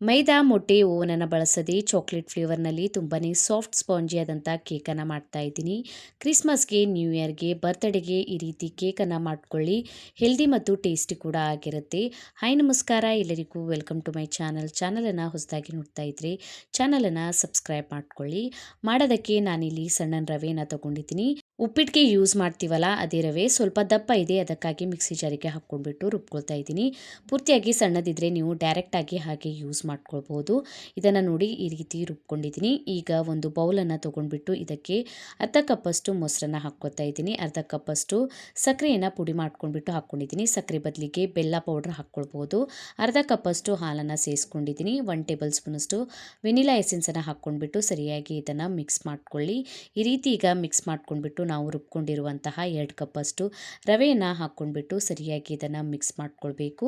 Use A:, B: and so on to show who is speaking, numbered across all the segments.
A: ಮೈದಾ, ಮೊಟ್ಟೆ, ಓವನನ್ನು ಬಳಸದೆ ಚಾಕ್ಲೇಟ್ ಫ್ಲೇವರ್ನಲ್ಲಿ ತುಂಬಾ ಸಾಫ್ಟ್ ಸ್ಪಾಂಜಿ ಆದಂಥ ಕೇಕನ್ನು ಮಾಡ್ತಾ ಇದ್ದೀನಿ. ಕ್ರಿಸ್ಮಸ್ಗೆ, ನ್ಯೂ ಇಯರ್ಗೆ, ಬರ್ತ್ಡೇಗೆ ಈ ರೀತಿ ಕೇಕನ್ನು ಮಾಡ್ಕೊಳ್ಳಿ. ಹೆಲ್ದಿ ಮತ್ತು ಟೇಸ್ಟಿ ಕೂಡ ಆಗಿರುತ್ತೆ. ಹಾಯ್ ನಮಸ್ಕಾರ ಎಲ್ಲರಿಗೂ, ವೆಲ್ಕಮ್ ಟು ಮೈ ಚಾನಲ್. ಚಾನಲನ್ನು ಹೊಸದಾಗಿ ನೋಡ್ತಾ ಇದ್ದರೆ ಚಾನಲನ್ನು ಸಬ್ಸ್ಕ್ರೈಬ್ ಮಾಡ್ಕೊಳ್ಳಿ. ಮಾಡೋದಕ್ಕೆ ನಾನಿಲ್ಲಿ ಸಣ್ಣ ರವೆಯನ್ನು ತೊಗೊಂಡಿದ್ದೀನಿ. ಉಪ್ಪಿಟ್ಟಿಗೆ ಯೂಸ್ ಮಾಡ್ತೀವಲ್ಲ ಅದೇ ರವೆ ಸ್ವಲ್ಪ ದಪ್ಪ ಇದೆ, ಅದಕ್ಕಾಗಿ ಮಿಕ್ಸಿ ಜಾರಿಗೆ ಹಾಕ್ಕೊಂಡ್ಬಿಟ್ಟು ರುಬ್ಕೊಳ್ತಾ ಇದ್ದೀನಿ. ಪೂರ್ತಿಯಾಗಿ ಸಣ್ಣದಿದ್ದರೆ ನೀವು ಡೈರೆಕ್ಟಾಗಿ ಹಾಗೆ ಯೂಸ್ ಮಾಡ್ಕೊಳ್ಬೋದು. ಇದನ್ನು ನೋಡಿ ಈ ರೀತಿ ರುಬ್ಕೊಂಡಿದ್ದೀನಿ. ಈಗ ಒಂದು ಬೌಲನ್ನು ತೊಗೊಂಡ್ಬಿಟ್ಟು ಇದಕ್ಕೆ ಅರ್ಧ ಕಪ್ಪಷ್ಟು ಮೊಸರನ್ನು ಹಾಕ್ಕೊಳ್ತಾ ಇದ್ದೀನಿ. ಅರ್ಧ ಕಪ್ಪಷ್ಟು ಸಕ್ಕರೆಯನ್ನು ಪುಡಿ ಮಾಡ್ಕೊಂಡ್ಬಿಟ್ಟು ಹಾಕ್ಕೊಂಡಿದ್ದೀನಿ. ಸಕ್ಕರೆ ಬದಲಿಗೆ ಬೆಲ್ಲ ಪೌಡ್ರ್ ಹಾಕ್ಕೊಳ್ಬೋದು. ಅರ್ಧ ಕಪ್ಪಷ್ಟು ಹಾಲನ್ನು ಸೇರಿಸ್ಕೊಂಡಿದ್ದೀನಿ. 1 ಟೇಬಲ್ ಸ್ಪೂನಷ್ಟು ವೆನಿಲಾ ಎಸೆನ್ಸನ್ನು ಹಾಕ್ಕೊಂಡ್ಬಿಟ್ಟು ಸರಿಯಾಗಿ ಇದನ್ನು ಮಿಕ್ಸ್ ಮಾಡ್ಕೊಳ್ಳಿ. ಈ ರೀತಿ ಈಗ ಮಿಕ್ಸ್ ಮಾಡ್ಕೊಂಡ್ಬಿಟ್ಟು ನಾವು ರುಬ್ಕೊಂಡಿರುವಂತಹ 2 ಕಪ್ಪಷ್ಟು ರವೆಯನ್ನು ಹಾಕ್ಕೊಂಡ್ಬಿಟ್ಟು ಸರಿಯಾಗಿ ಇದನ್ನು ಮಿಕ್ಸ್ ಮಾಡ್ಕೊಳ್ಬೇಕು.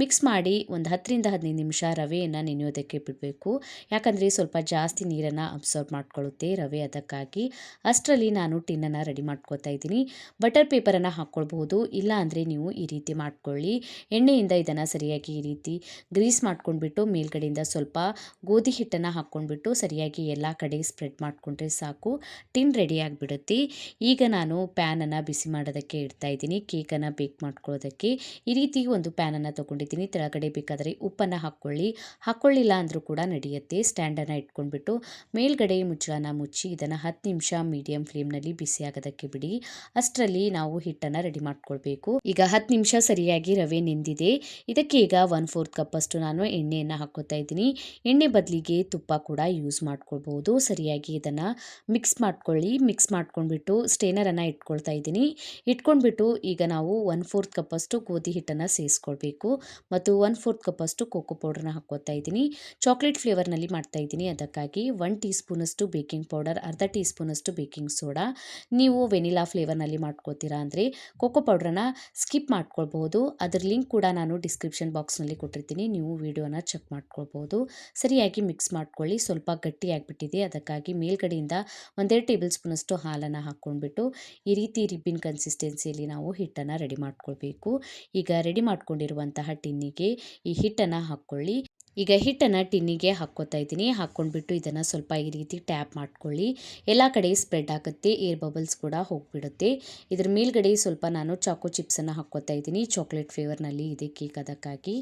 A: ಮಿಕ್ಸ್ ಮಾಡಿ ಒಂದು 10 ರಿಂದ 15 ನಿಮಿಷ ರವೆಯನ್ನು ನೆನೆಯೋದಕ್ಕೆ ಬಿಡಬೇಕು. ಯಾಕಂದರೆ ಸ್ವಲ್ಪ ಜಾಸ್ತಿ ನೀರನ್ನು ಅಬ್ಸರ್ವ್ ಮಾಡ್ಕೊಳ್ಳುತ್ತೆ ರವೆ, ಅದಕ್ಕಾಗಿ. ಅಷ್ಟರಲ್ಲಿ ನಾನು ಟಿನ್ನನ್ನು ರೆಡಿ ಮಾಡ್ಕೊಳ್ತಾ ಇದ್ದೀನಿ. ಬಟರ್ ಪೇಪರನ್ನು ಹಾಕ್ಕೊಳ್ಬಹುದು, ಇಲ್ಲ ಅಂದರೆ ನೀವು ಈ ರೀತಿ ಮಾಡ್ಕೊಳ್ಳಿ. ಎಣ್ಣೆಯಿಂದ ಇದನ್ನು ಸರಿಯಾಗಿ ಈ ರೀತಿ ಗ್ರೀಸ್ ಮಾಡ್ಕೊಂಡ್ಬಿಟ್ಟು ಮೇಲ್ಗಡೆಯಿಂದ ಸ್ವಲ್ಪ ಗೋಧಿ ಹಿಟ್ಟನ್ನು ಹಾಕ್ಕೊಂಡ್ಬಿಟ್ಟು ಸರಿಯಾಗಿ ಎಲ್ಲ ಕಡೆ ಸ್ಪ್ರೆಡ್ ಮಾಡಿಕೊಂಡ್ರೆ ಸಾಕು, ಟಿನ್ ರೆಡಿ ಆಗಿಬಿಡುತ್ತೆ. ಈಗ ನಾನು ಪ್ಯಾನನ್ನು ಬಿಸಿ ಮಾಡೋದಕ್ಕೆ ಇಡ್ತಾ ಇದ್ದೀನಿ, ಕೇಕನ್ನು ಬೇಕ್ ಮಾಡ್ಕೊಳ್ಳೋದಕ್ಕೆ. ಈ ರೀತಿ ಒಂದು ಪ್ಯಾನನ್ನು ತೊಗೊಂಡಿದ್ದೀನಿ. ಕೆಳಗಡೆ ಬೇಕಾದರೆ ಉಪ್ಪನ್ನು ಹಾಕ್ಕೊಳ್ಳಿಲ್ಲ ಅಂದರೂ ಕೂಡ ನಡೆಯುತ್ತೆ. ಸ್ಟ್ಯಾಂಡನ್ನು ಇಟ್ಕೊಂಡ್ಬಿಟ್ಟು ಮೇಲ್ಗಡೆ ಮುಚ್ಚಳನ ಮುಚ್ಚಿ ಇದನ್ನು 10 ನಿಮಿಷ ಮೀಡಿಯಂ ಫ್ಲೇಮ್ನಲ್ಲಿ ಬಿಸಿ ಆಗೋದಕ್ಕೆ ಬಿಡಿ. ಅಷ್ಟರಲ್ಲಿ ನಾವು ಹಿಟ್ಟನ್ನು ರೆಡಿ ಮಾಡ್ಕೊಳ್ಬೇಕು. ಈಗ 10 ನಿಮಿಷ ಸರಿಯಾಗಿ ರವೆ ನೆಂದಿದೆ. ಇದಕ್ಕೆ ಈಗ 1/4 ಕಪ್ಪಷ್ಟು ನಾನು ಎಣ್ಣೆಯನ್ನು ಹಾಕ್ಕೊತಾ ಇದ್ದೀನಿ. ಎಣ್ಣೆ ಬದಲಿಗೆ ತುಪ್ಪ ಕೂಡ ಯೂಸ್ ಮಾಡ್ಕೊಳ್ಬೋದು. ಸರಿಯಾಗಿ ಇದನ್ನು ಮಿಕ್ಸ್ ಮಾಡ್ಕೊಳ್ಳಿ. ಮಿಕ್ಸ್ ಮಾಡ್ಕೊಂಡ್ಬಿಟ್ಟು ಸ್ಟೇನರನ್ನು ಇಟ್ಕೊಳ್ತಾ ಇದ್ದೀನಿ. ಇಟ್ಕೊಂಡ್ಬಿಟ್ಟು ಈಗ ನಾವು 1/4 ಕಪ್ಪಷ್ಟು ಗೋಧಿ ಹಿಟ್ಟನ್ನು ಸೇರಿಸ್ಕೊಳ್ಬೇಕು ಮತ್ತು 1/4 ಕಪ್ಪಷ್ಟು ಕೋಕೋ ಪೌಡ್ರನ್ನ ಹಾಕ್ಕೊತಾ ಇದ್ದೀನಿ. ಚಾಕ್ಲೇಟ್ ಫ್ಲೇವರ್ನಲ್ಲಿ ಮಾಡ್ತಾ ಇದ್ದೀನಿ, ಅದಕ್ಕಾಗಿ 1 ಟೀ ಸ್ಪೂನಷ್ಟು ಬೇಕಿಂಗ್ ಪೌಡರ್, ಅರ್ಧ ಟೀ ಸ್ಪೂನಷ್ಟು ಬೇಕಿಂಗ್ ಸೋಡಾ. ನೀವು ವೆನಿಲಾ ಫ್ಲೇವರ್ನಲ್ಲಿ ಮಾಡ್ಕೋತೀರಾ ಅಂದರೆ ಕೋಕೋ ಪೌಡ್ರನ್ನ ಸ್ಕಿಪ್ ಮಾಡ್ಕೊಳ್ಬಹುದು. ಅದರ ಲಿಂಕ್ ಕೂಡ ನಾನು ಡಿಸ್ಕ್ರಿಪ್ಷನ್ ಬಾಕ್ಸ್ನಲ್ಲಿ ಕೊಟ್ಟಿರ್ತೀನಿ, ನೀವು ವಿಡಿಯೋನ ಚೆಕ್ ಮಾಡ್ಕೊಳ್ಬೋದು. ಸರಿಯಾಗಿ ಮಿಕ್ಸ್ ಮಾಡ್ಕೊಳ್ಳಿ. ಸ್ವಲ್ಪ ಗಟ್ಟಿಯಾಗಿಬಿಟ್ಟಿದೆ, ಅದಕ್ಕಾಗಿ ಮೇಲ್ಗಡೆಯಿಂದ 1-2 ಟೇಬಲ್ ಸ್ಪೂನಷ್ಟು ಹಾಲನ್ನು ಹಾಕ್ಕೊಂಡ್ಬಿಟ್ಟು ಈ ರೀತಿ ರಿಬ್ಬಿನ್ ಕನ್ಸಿಸ್ಟೆನ್ಸಿಯಲ್ಲಿ ನಾವು ಹಿಟ್ಟನ್ನು ರೆಡಿ ಮಾಡ್ಕೊಳ್ಬೇಕು. ಈಗ ರೆಡಿ ಮಾಡ್ಕೊಂಡಿರುವಂತಹ ಟಿನ್ನಿಗೆ ಈ ಹಿಟ್ಟನ್ನು ಹಾಕ್ಕೊಳ್ಳಿ. ಈಗ ಹಿಟ್ಟನ್ನು ಟಿನ್ನಿಗೆ ಹಾಕ್ಕೋತಾ ಇದ್ದೀನಿ. ಹಾಕ್ಕೊಂಡ್ಬಿಟ್ಟು ಇದನ್ನು ಸ್ವಲ್ಪ ಈ ರೀತಿ ಟ್ಯಾಪ್ ಮಾಡ್ಕೊಳ್ಳಿ. ಎಲ್ಲ ಕಡೆ ಸ್ಪ್ರೆಡ್ ಆಗುತ್ತೆ, ಏರ್ ಬಬಲ್ಸ್ ಕೂಡ ಹೋಗಿಬಿಡುತ್ತೆ. ಇದ್ರ ಮೇಲ್ಗಡೆ ಸ್ವಲ್ಪ ನಾನು ಚಾಕೋ ಚಿಪ್ಸನ್ನು ಹಾಕ್ಕೋತಾ ಇದ್ದೀನಿ. ಚಾಕ್ಲೇಟ್ ಫ್ಲೇವರ್ನಲ್ಲಿ ಇದೆ ಕೇಕ್, ಅದಕ್ಕಾಗಿ.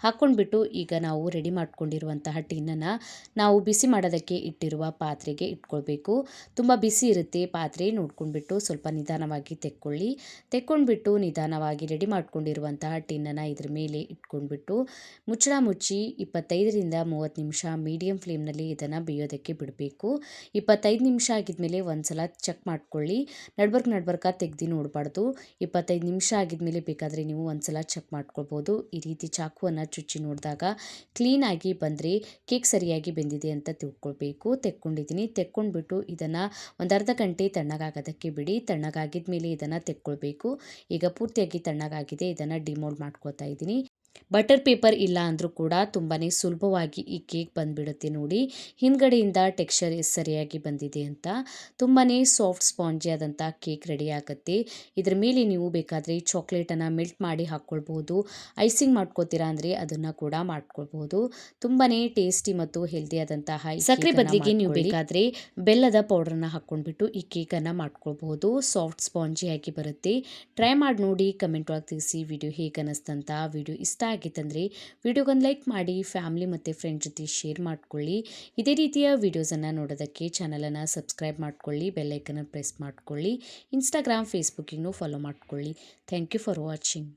A: ಹಾಕ್ಕೊಂಡ್ಬಿಟ್ಟು ಈಗ ನಾವು ರೆಡಿ ಮಾಡ್ಕೊಂಡಿರುವಂತಹ ಟಿನ್ನನ್ನು ನಾವು ಬಿಸಿ ಮಾಡೋದಕ್ಕೆ ಇಟ್ಟಿರುವ ಪಾತ್ರೆಗೆ ಇಟ್ಕೊಳ್ಬೇಕು. ತುಂಬ ಬಿಸಿ ಇರುತ್ತೆ ಪಾತ್ರೆ, ನೋಡ್ಕೊಂಡ್ಬಿಟ್ಟು ಸ್ವಲ್ಪ ನಿಧಾನವಾಗಿ ತೆಕ್ಕೊಂಡ್ಬಿಟ್ಟು ನಿಧಾನವಾಗಿ ರೆಡಿ ಮಾಡ್ಕೊಂಡಿರುವಂತಹ ಟಿನ್ನನ್ನು ಇದ್ರ ಮೇಲೆ ಇಟ್ಕೊಂಡ್ಬಿಟ್ಟು ಮುಚ್ಚಳ ಮುಚ್ಚಿ 25 ರಿಂದ 30 ನಿಮಿಷ ಮೀಡಿಯಂ ಫ್ಲೇಮ್ನಲ್ಲಿ ಇದನ್ನು ಬೇಯೋದಕ್ಕೆ ಬಿಡಬೇಕು. 25 ನಿಮಿಷ ಆಗಿದ್ಮೇಲೆ ಒಂದ್ಸಲ ಚೆಕ್ ಮಾಡ್ಕೊಳ್ಳಿ. ನಡ್ಬರ್ಕ ತೆಗ್ದು ನೋಡಬಾರ್ದು. 25 ನಿಮಿಷ ಆಗಿದ್ಮೇಲೆ ಬೇಕಾದರೆ ನೀವು ಒಂದ್ಸಲ ಚೆಕ್ ಮಾಡ್ಕೊಳ್ಬೋದು. ಈ ರೀತಿ ಚಾಕುವನ್ನು ಚುಚ್ಚಿ ನೋಡಿದಾಗ ಕ್ಲೀನಾಗಿ ಬಂದರೆ ಕೇಕ್ ಸರಿಯಾಗಿ ಬೆಂದಿದೆ ಅಂತ ತಿಳ್ಕೊಳ್ಬೇಕು. ತೆಕ್ಕೊಂಡ್ಬಿಟ್ಟು ಇದನ್ನು ಒಂದು ಅರ್ಧ ಗಂಟೆ ತಣ್ಣಗಾಗೋದಕ್ಕೆ ಬಿಡಿ. ತಣ್ಣಗಾಗಿದ್ಮೇಲೆ ಇದನ್ನು ತೆಕ್ಕೊಳ್ಬೇಕು. ಈಗ ಪೂರ್ತಿಯಾಗಿ ತಣ್ಣಗಾಗಿದೆ, ಇದನ್ನು ಡಿಮೋಲ್ಡ್ ಮಾಡ್ಕೊತಾ ಇದ್ದೀನಿ. ಬಟರ್ ಪೇಪರ್ ಇಲ್ಲ ಅಂದರೂ ಕೂಡ ತುಂಬಾ ಸುಲಭವಾಗಿ ಈ ಕೇಕ್ ಬಂದುಬಿಡುತ್ತೆ. ನೋಡಿ ಹಿಂದ್ಗಡೆಯಿಂದ ಟೆಕ್ಸ್ಚರ್ ಎಷ್ಟು ಸರಿಯಾಗಿ ಬಂದಿದೆ ಅಂತ. ತುಂಬಾ ಸಾಫ್ಟ್ ಸ್ಪಾಂಜಿ ಆದಂಥ ಕೇಕ್ ರೆಡಿ ಆಗುತ್ತೆ. ಇದ್ರ ಮೇಲೆ ನೀವು ಬೇಕಾದರೆ ಚಾಕ್ಲೇಟನ್ನು ಮೆಲ್ಟ್ ಮಾಡಿ ಹಾಕ್ಕೊಳ್ಬೋದು. ಐಸಿಂಗ್ ಮಾಡ್ಕೋತೀರಾ ಅಂದರೆ ಅದನ್ನು ಕೂಡ ಮಾಡ್ಕೊಳ್ಬೋದು. ತುಂಬಾ ಟೇಸ್ಟಿ ಮತ್ತು ಹೆಲ್ದಿ ಆದಂತಹ ಸಕ್ಕರೆ ಬದಲಿಗೆ ನೀವು ಬೇಕಾದರೆ ಬೆಲ್ಲದ ಪೌಡ್ರನ್ನ ಹಾಕ್ಕೊಂಡ್ಬಿಟ್ಟು ಈ ಕೇಕನ್ನು ಮಾಡ್ಕೊಳ್ಬೋದು. ಸಾಫ್ಟ್ ಸ್ಪಾಂಜಿ ಆಗಿ ಬರುತ್ತೆ. ಟ್ರೈ ಮಾಡಿ ನೋಡಿ, ಕಮೆಂಟ್ ಒಳಗೆ ತಿಳಿಸಿ ವಿಡಿಯೋ ಹೇಗೆ ಅನ್ನಿಸ್ತಂತ. ವಿಡಿಯೋ ಇಷ್ಟ ಆಗಿತ್ತಂದರೆ ವಿಡಿಯೋಗೊಂದು ಲೈಕ್ ಮಾಡಿ, ಫ್ಯಾಮಿಲಿ ಮತ್ತು ಫ್ರೆಂಡ್ ಜೊತೆ ಶೇರ್ ಮಾಡ್ಕೊಳ್ಳಿ. ಇದೇ ರೀತಿಯ ವಿಡಿಯೋಸನ್ನು ನೋಡೋದಕ್ಕೆ ಚಾನಲನ್ನು ಸಬ್ಸ್ಕ್ರೈಬ್ ಮಾಡ್ಕೊಳ್ಳಿ, ಬೆಲ್ಲೈಕನ್ನು ಪ್ರೆಸ್ ಮಾಡ್ಕೊಳ್ಳಿ. ಇನ್ಸ್ಟಾಗ್ರಾಮ್, ಫೇಸ್ಬುಕ್ಕಿಗೂ ಫಾಲೋ ಮಾಡ್ಕೊಳ್ಳಿ. Thank you for watching.